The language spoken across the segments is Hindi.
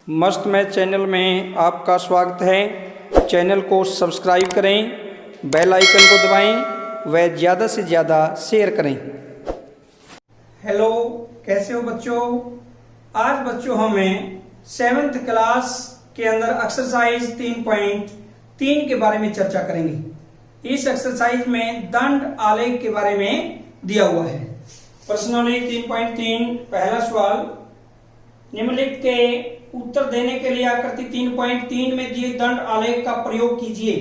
मस्त मैथ चैनल में आपका स्वागत है। चैनल को सब्सक्राइब करें, बेल आइकन को दबाएं व ज़्यादा से ज़्यादा शेयर करें। हेलो, कैसे हो बच्चों? आज बच्चों हमें 7th क्लास के अंदर एक्सरसाइज 3.3 के बारे में चर्चा करेंगे। इस एक्सरसाइज में दंड आलेख के बारे में दिया हुआ है। पर्सनली 3.3 पहला सवाल, निम्नलिखित के उत्तर देने के लिए आकृति 3.3 में दिए दंड आलेख का प्रयोग कीजिए।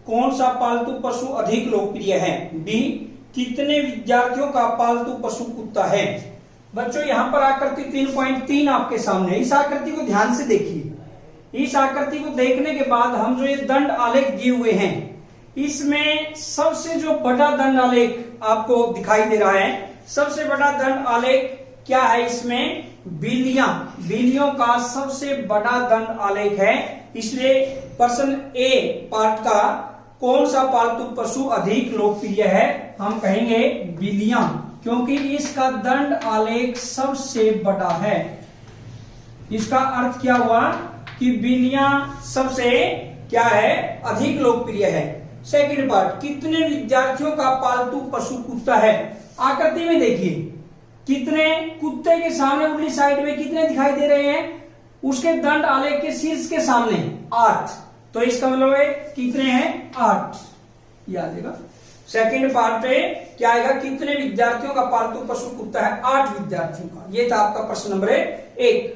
कौन सा पालतू पशु अधिक लोकप्रिय है? बी, कितने विद्यार्थियों का पालतू पशु कुत्ता है? बच्चों यहाँ पर आकृति 3.3 आपके सामने, इस आकृति को ध्यान से देखिए। इस आकृति को देखने के बाद हम जो ये दंड आलेख दिए हुए हैं, इसमें सबसे जो बड़ा दंड आलेख आपको दिखाई दे रहा है, सबसे बड़ा दंड आलेख क्या है? इसमें बिल्लियों का सबसे बड़ा दंड आलेख है। इसलिए प्रश्न ए पार्ट का कौन सा पालतू पशु अधिक लोकप्रिय है, हम कहेंगे बिल्लियां, क्योंकि इसका दंड आलेख सबसे बड़ा है। इसका अर्थ क्या हुआ कि बिल्लियां सबसे क्या है, अधिक लोकप्रिय है। सेकंड पार्ट, कितने विद्यार्थियों का पालतू पशु कुत्ता है? आकृति में देखिए, कितने कुत्ते के सामने उर्ली साइड में कितने दिखाई दे रहे हैं? उसके दंड आलेख के शीर्ष के सामने 8, तो इसका मतलब है कितने हैं? 8। ये आ जाएगा। सेकंड पार्ट पे क्या आएगा? कितने विद्यार्थियों का पालतू पशु कुत्ता है? 8 विद्यार्थियों का। ये था आपका प्रश्न नंबर 1।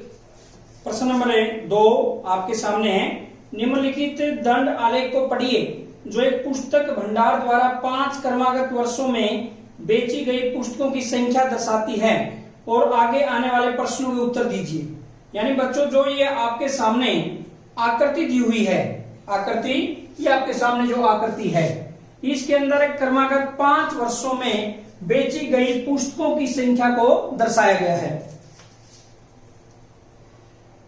प्रश्न नंबर 2 आपके सामने है। निम्नलिखित दंड आलेख को पढ़िए, जो एक पुस्तक भंडार द्वारा 5 क्रमागत वर्षों में बेची गई पुस्तकों की संख्या दर्शाती है, और आगे आने वाले प्रश्नों के उत्तर दीजिए। यानी बच्चों, जो ये आपके सामने आकृति दी हुई है, आकृति ये आपके सामने जो आकृति है, इसके अंदर एक क्रमागत 5 वर्षों में बेची गई पुस्तकों की संख्या को दर्शाया गया है।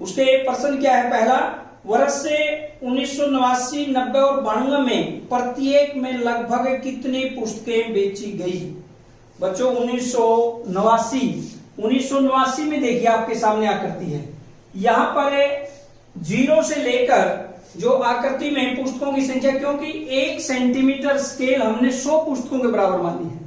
उसके प्रश्न क्या है? पहला, वर्ष से 1989, 90 और 92 में प्रत्येक में लगभग कितनी पुस्तकें बेची गई? बच्चों 1989 में देखिए आपके सामने आकृति है। यहां पर 0 से लेकर जो आकृति में पुस्तकों की संख्या, क्योंकि 1 सेंटीमीटर स्केल हमने 100 पुस्तकों के बराबर मानी है।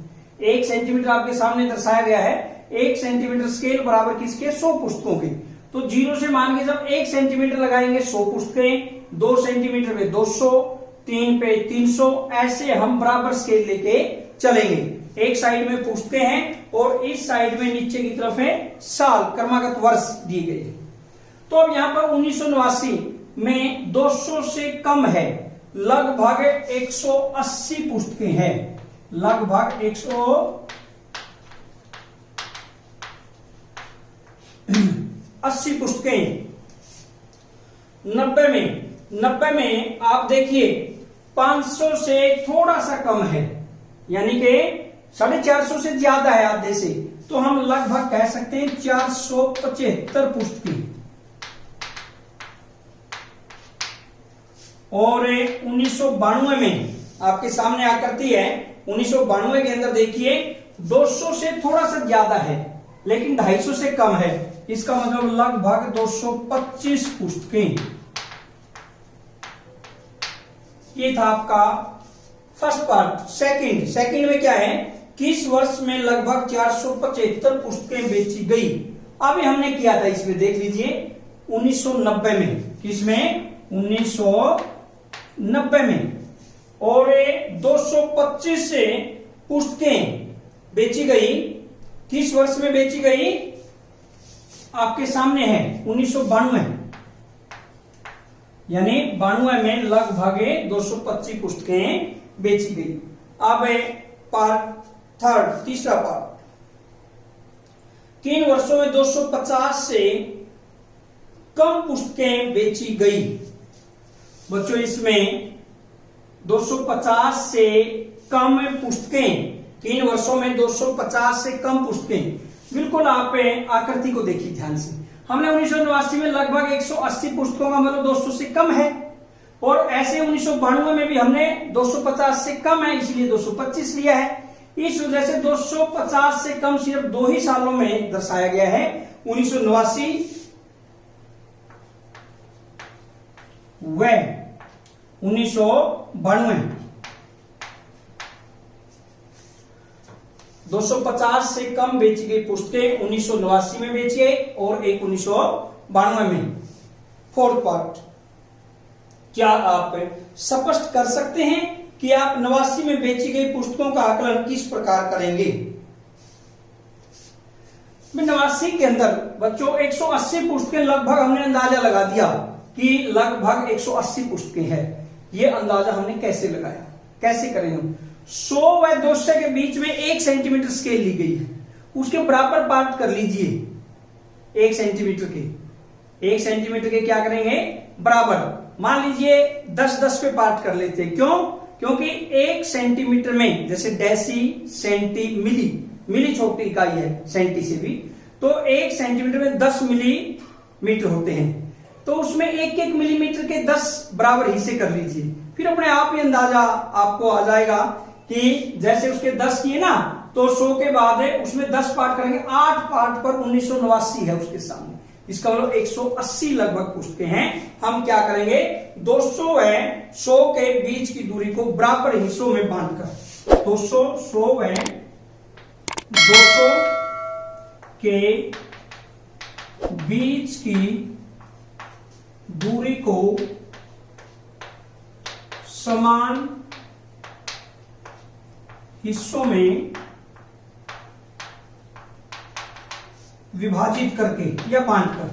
1 सेंटीमीटर आपके सामने दर्शाया गया है। 1 सेंटीमीटर स्केल बराबर किसके? 100 पुस्तकों के। तो 0 से मान के जब 1 सेंटीमीटर लगाएंगे 100 पुस्तकें, 2 सेंटीमीटर पे 200, 3 पे 300, ऐसे हम बराबर स्केल लेके चलेंगे। एक साइड में पुस्तकें हैं और इस साइड में नीचे की तरफ है साल, क्रमागत वर्ष दिए गए हैं। तो अब यहां पर 1989 में 200 से कम है, लगभग 180 पुस्तकें हैं, लगभग 180 पुस्तकें। 90 में आप देखिए 500 से थोड़ा सा कम है, यानी कि 450 से ज्यादा है, आधे से, तो हम लगभग कह सकते हैं 475 पुस्तकें। और 1992 में आपके सामने आकृति है। 1992 के अंदर देखिए 200 से थोड़ा सा ज्यादा है, लेकिन 250 से कम है। इसका मतलब लगभग 225 पुस्तकें। ये था आपका फर्स्ट पार्ट। सेकंड में क्या है? किस वर्ष में लगभग 475 पुस्तकें बेची गई? अभी हमने किया था, इसमें देख लीजिए 1990 में। किसमें? 1990 में। और 225 से पुस्तकें बेची गई, किस वर्ष में बेची गई? आपके सामने है 1992, यानी 92 में लगभग 225 पुस्तकें बेची गई। अब पार्ट थर्ड, तीसरा पार्ट, किन वर्षों में 250 से कम पुस्तकें बेची गई? बच्चों इसमें 250 से कम पुस्तकें, किन वर्षों में 250 से कम पुस्तकें? बिल्कुल आप आकृति को देखिए ध्यान से। हमने 1989 में लगभग 180 पुस्तकों का मतलब 200 से कम है, और ऐसे 1992 में भी हमने 250 से कम है, इसलिए 225 लिया है। इस वजह से 250 से कम सिर्फ 2 ही सालों में दर्शाया गया है, 1989 वह 1992, 250 से कम बेची गई पुस्तकें 1989 में बेची गई और एक 1992 में। फोर्थ पार्ट, क्या आप स्पष्ट कर सकते हैं कि आप 89 में बेची गई पुस्तकों का आकलन किस प्रकार करेंगे? 89 के अंदर बच्चों 180 पुस्तकें लगभग हमने अंदाजा लगा दिया कि लगभग 180 पुस्तकें हैं। ये अंदाजा हमने कैसे लगाया, कैसे करेंगे? 100 व 200 के बीच में 1 सेंटीमीटर स्केल ली गई है, उसके बराबर पार्ट कर लीजिए। 1 सेंटीमीटर के 1 सेंटीमीटर के क्या करेंगे? बराबर। मान लीजिए 10-10 पे पार्ट कर लेते हैं। क्यों? क्योंकि 1 सेंटीमीटर में जैसे डेसी, सेंटी, मिली, मिली छोटी इकाई है सेंटी से भी, तो 1 सेंटीमीटर में 10 मिलीमीटर होते हैं। तो उसमें 1-1 मिलीमीटर के 10 बराबर हिस्से कर लीजिए, फिर अपने आप ही अंदाजा आपको आ जाएगा कि जैसे उसके 10 किए ना, तो 100 के बाद है उसमें 10 पार्ट करेंगे, 8 पार्ट पर 1989 है उसके सामने। इसका मतलब 180 लगभग पुस्तकें हैं। हम क्या करेंगे? 200 है 100 के बीच की दूरी को बराबर हिस्सों में बांटकर 200, 100 है 200 के बीच की दूरी को समान हिस्सों में विभाजित करके या बांटकर,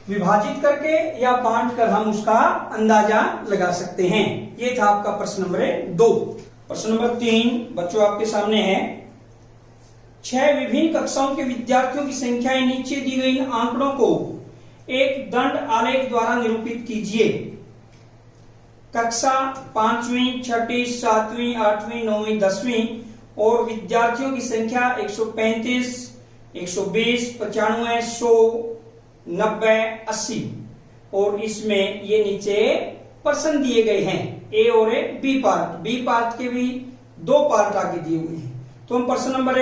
विभाजित करके या बांटकर हम उसका अंदाजा लगा सकते हैं। ये था आपका प्रश्न नंबर 2। प्रश्न नंबर 3 बच्चों आपके सामने है। 6 विभिन्न कक्षाओं के विद्यार्थियों की संख्याएं नीचे दी गई इन आंकड़ों को एक दंड आलेख द्वारा निरूपित कीजिए। कक्षा 5वीं, 6ठी, 7वीं, 8वीं, 9वीं, 10वीं और विद्यार्थियों की संख्या 135, 120, 95, 100, 90, 80 और इसमें ये नीचे पर्सन दिए गए हैं, ए और बी पार्ट। बी पार्ट के भी 2 पार्ट आगे दिए हुए हैं। तो हम प्रश्न नंबर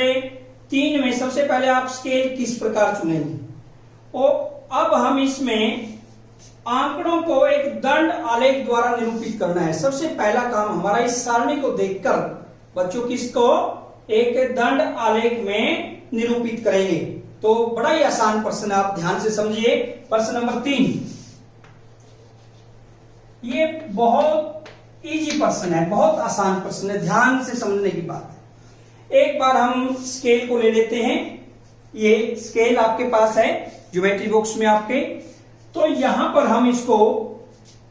3 में सबसे पहले आप स्केल किस प्रकार चुनेंगे, और अब हम इसमें आंकड़ों को एक दंड आलेख द्वारा निरूपित करना है। सबसे पहला काम हमारा इस सारणी को देखकर बच्चों किसको एक दंड आलेख में निरूपित करेंगे। तो बड़ा ही आसान प्रश्न है, आप ध्यान से समझिए। प्रश्न नंबर 3 ये बहुत इजी प्रश्न है, बहुत आसान प्रश्न है, ध्यान से समझने की बात है। एक बार हम स्केल को ले लेते हैं। ये स्केल आपके पास है ज्योमेट्री बॉक्स में आपके। तो यहां पर हम इसको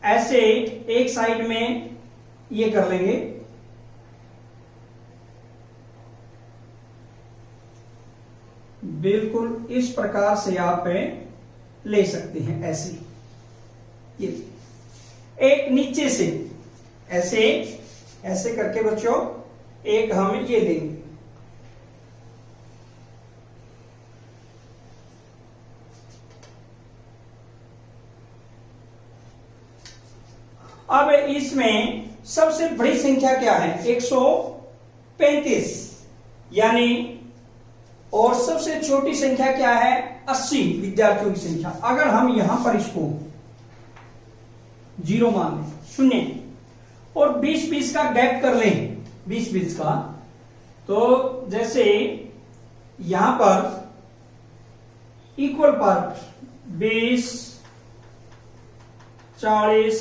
ऐसे एक साइड में ये कर लेंगे, बिल्कुल इस प्रकार से आप ले सकते हैं। ऐसे ये एक नीचे से ऐसे ऐसे करके बच्चों एक हम ये लेंगे। अब इसमें सबसे बड़ी संख्या क्या है? 135 यानी, और सबसे छोटी संख्या क्या है? 80 विद्यार्थियों की संख्या। अगर हम यहां पर इसको 0 मान लें, 0, और 20-20 का गैप कर लें, 20-20 का, तो जैसे यहां पर इक्वल पार्ट 20, 40,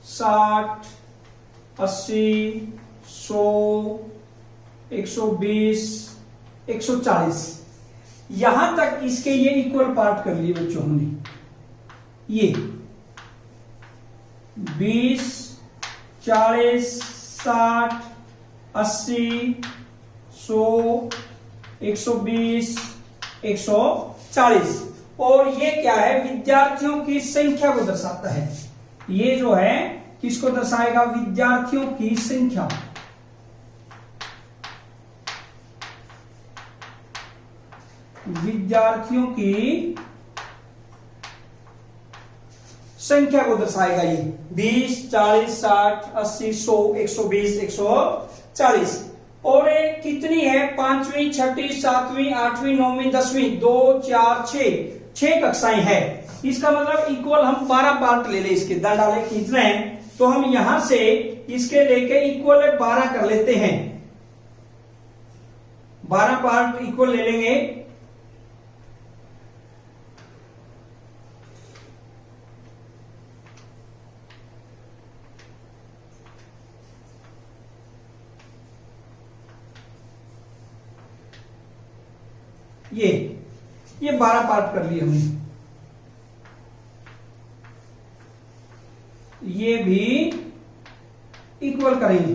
60, 80, 100, 120, 140, यहां तक इसके ये इक्वल पार्ट कर लिए बच्चों हमने। ये 20, 40, 60, 80, 100, 120, 140, और ये क्या है? विद्यार्थियों की संख्या को दर्शाता है। ये जो है किसको दर्शाएगा? विद्यार्थियों की संख्या। विद्यार्थियों की संख्या को दर्शाएगा ये 20, 40, 60, 80, 100, 120, 140। और ये कितनी है, 5वीं 6वीं 7वीं 8वीं 9वीं 10वीं 2 4 6 कक्षाएं हैं। इसका मतलब इक्वल हम 12 पार्ट ले ले, इसके दंड आलेख खींचना है तो हम यहां से इसके लेके इक्वल 12 कर लेते हैं, 12 पार्ट इक्वल ले लेंगे। ये 12 पार्ट कर लिए हमने, ये भी इक्वल करेंगे।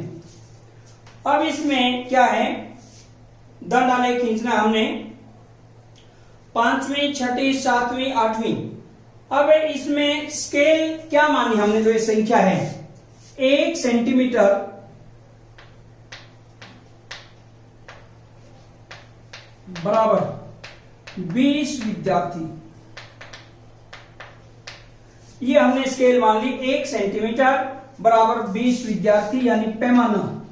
अब इसमें क्या है, दंड आलेख खींचना हमने 5वीं 6वीं 7वीं 8वीं। अब इसमें स्केल क्या मानी हमने, जो ये संख्या है 1 सेंटीमीटर बराबर 20 विद्यार्थी, ये हमने स्केल मान ली 1 सेंटीमीटर बराबर 20 विद्यार्थी, यानी पैमाना,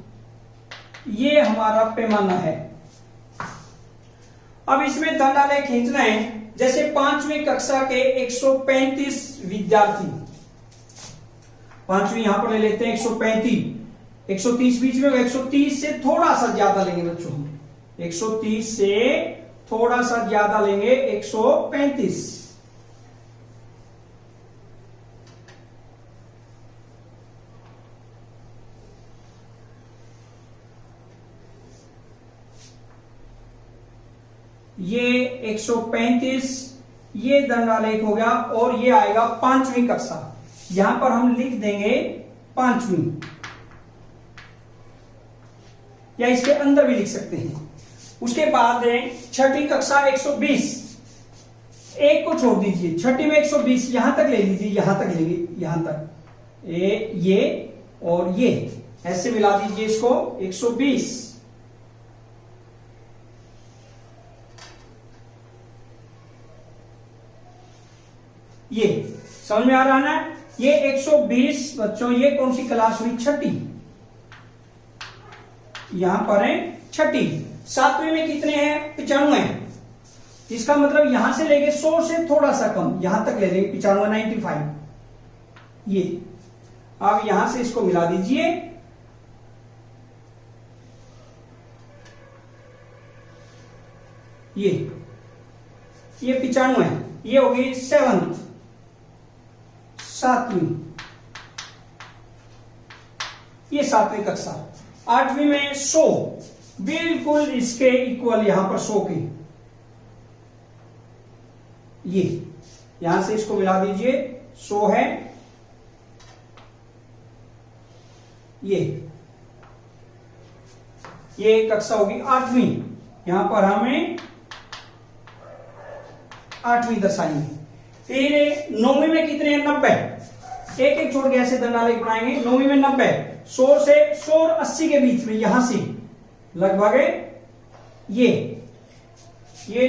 ये हमारा पैमाना है। अब इसमें दंड आलेख खींचना है, जैसे 5वीं कक्षा के 135 विद्यार्थी, 5वीं यहां पर ले लेते हैं 135, 130 बीच में, 130 से थोड़ा सा ज्यादा लेंगे बच्चों, 130 से थोड़ा सा ज्यादा लेंगे 135। ये 135 ये दंड आलेख हो गया, और ये आएगा 5वीं कक्षा, यहां पर हम लिख देंगे 5वीं, या इसके अंदर भी लिख सकते हैं। उसके बाद 6ठी कक्षा 120, एक को छोड़ दीजिए, 6ठी में 120 यहां तक ले लीजिए, यहां तक लेंगे, यहां तक ये और ये ऐसे मिला दीजिए इसको 120। ये समझ में आ रहा है ना, ये 120 बच्चों, ये कौन सी क्लास हुई, 6ठी, यहां पर है 6ठी। 7वीं में कितने हैं, 95, इसका मतलब यहां से लेके 100 से थोड़ा सा कम, यहां तक ले लेंगे 95 95। ये अब यहां से इसको मिला दीजिए, ये 95, ये होगी 7th 7वीं, ये 7वीं कक्षा। 8वीं में 100, बिल्कुल इसके इक्वल यहां पर 100 के, ये यहां से इसको मिला दीजिए, 100 है, ये कक्षा होगी 8वीं, यहां पर हमें 8वीं दर्शाएंगे। फिर 9वीं में कितने हैं, 90, एक एक छोड़ के ऐसे दंड आलेख बनाएंगे। 9वीं में 90, 100 से 100 और 80 के बीच में, यहां से लगभग ये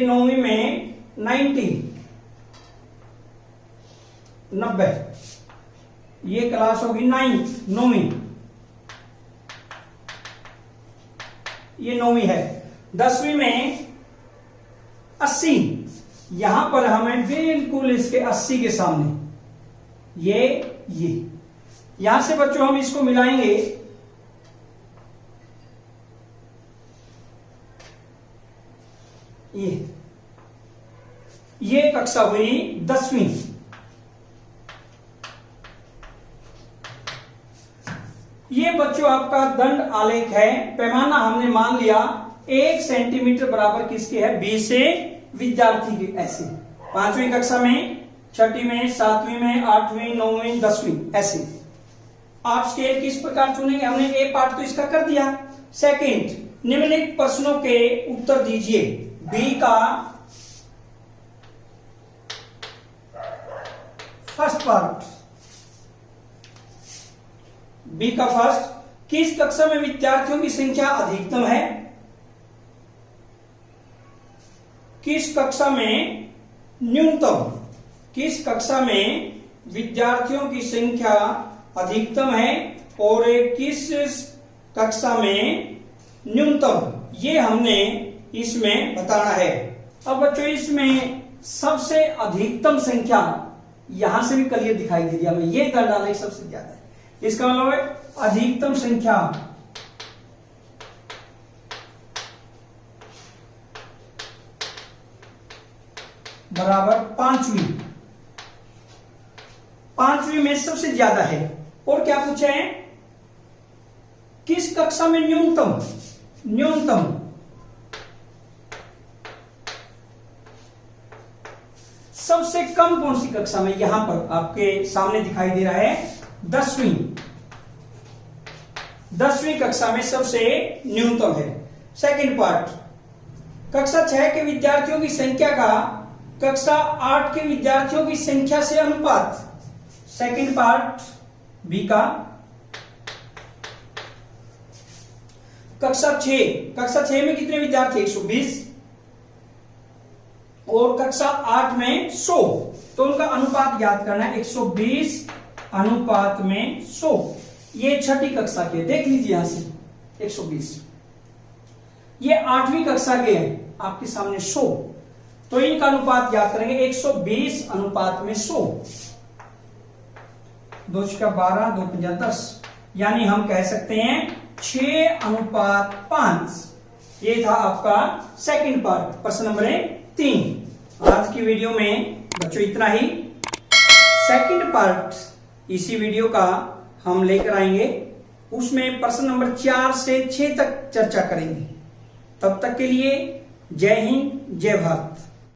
9वीं में 90 90, ये क्लास होगी 9वीं, ये 9वीं है। 10वीं में 80, यहां पर हमें बिल्कुल इसके 80 के सामने ये यहां से बच्चों हम इसको मिलाएंगे, ये कक्षा हुई 10वीं। ये बच्चों आपका दंड आलेख है, पैमाना हमने मान लिया 1 सेंटीमीटर बराबर किसके है, 20 से विद्यार्थी के, ऐसे 5वीं कक्षा में, 6ठी में, 7वीं में, 8वीं 9वीं 10वीं, ऐसे आप स्केल किस प्रकार चुनेंगे, हमने ए पार्ट तो इसका कर दिया। सेकंड, निम्नलिखित प्रश्नों के उत्तर दीजिए। बी का फर्स्ट पार्ट, बी का फर्स्ट, किस कक्षा में विद्यार्थियों की संख्या अधिकतम है, किस कक्षा में न्यूनतम, किस कक्षा में विद्यार्थियों की संख्या अधिकतम है, और किस कक्षा में न्यूनतम, ये हमने इसमें बताना है। अब बच्चों इसमें सबसे अधिकतम संख्या यहां से भी क्लियर दिखाई दे रही है हमें, ये कर डाला है सबसे ज्यादा है, इसका मतलब है अधिकतम संख्या बराबर पांचवी, पांचवी में सबसे ज्यादा है। और क्या पूछा है, किस कक्षा में न्यूनतम, न्यूनतम सबसे कम कौन सी कक्षा में, यहां पर आपके सामने दिखाई दे रहा है 10वीं, 10वीं कक्षा में सबसे न्यूनतम है। सेकंड पार्ट, कक्षा 6 के विद्यार्थियों की संख्या का कक्षा 8 के विद्यार्थियों की संख्या से अनुपात। सेकंड पार्ट बी का, कक्षा 6 में कितने विद्यार्थी, 120, और कक्षा 8 में 100, तो उनका अनुपात ज्ञात करना है, 120 अनुपात में 100। ये छठी कक्षा के, देख लीजिए यहां से 120, ये 8वीं कक्षा के हैं आपके सामने 100, तो इनका अनुपात ज्ञात करेंगे 120 अनुपात में 100। 2 × 12, 2 × 10, यानी हम कह सकते हैं 6:5। ये था आपका सेकंड पार्ट, प्रश्न नंबर 3। आज की वीडियो में बच्चों इतना ही। सेकंड पार्ट इसी वीडियो का हम लेकर आएंगे, उसमें प्रश्न नंबर 4 से 6 तक चर्चा करेंगे। तब तक के लिए जय हिंद, जय भारत।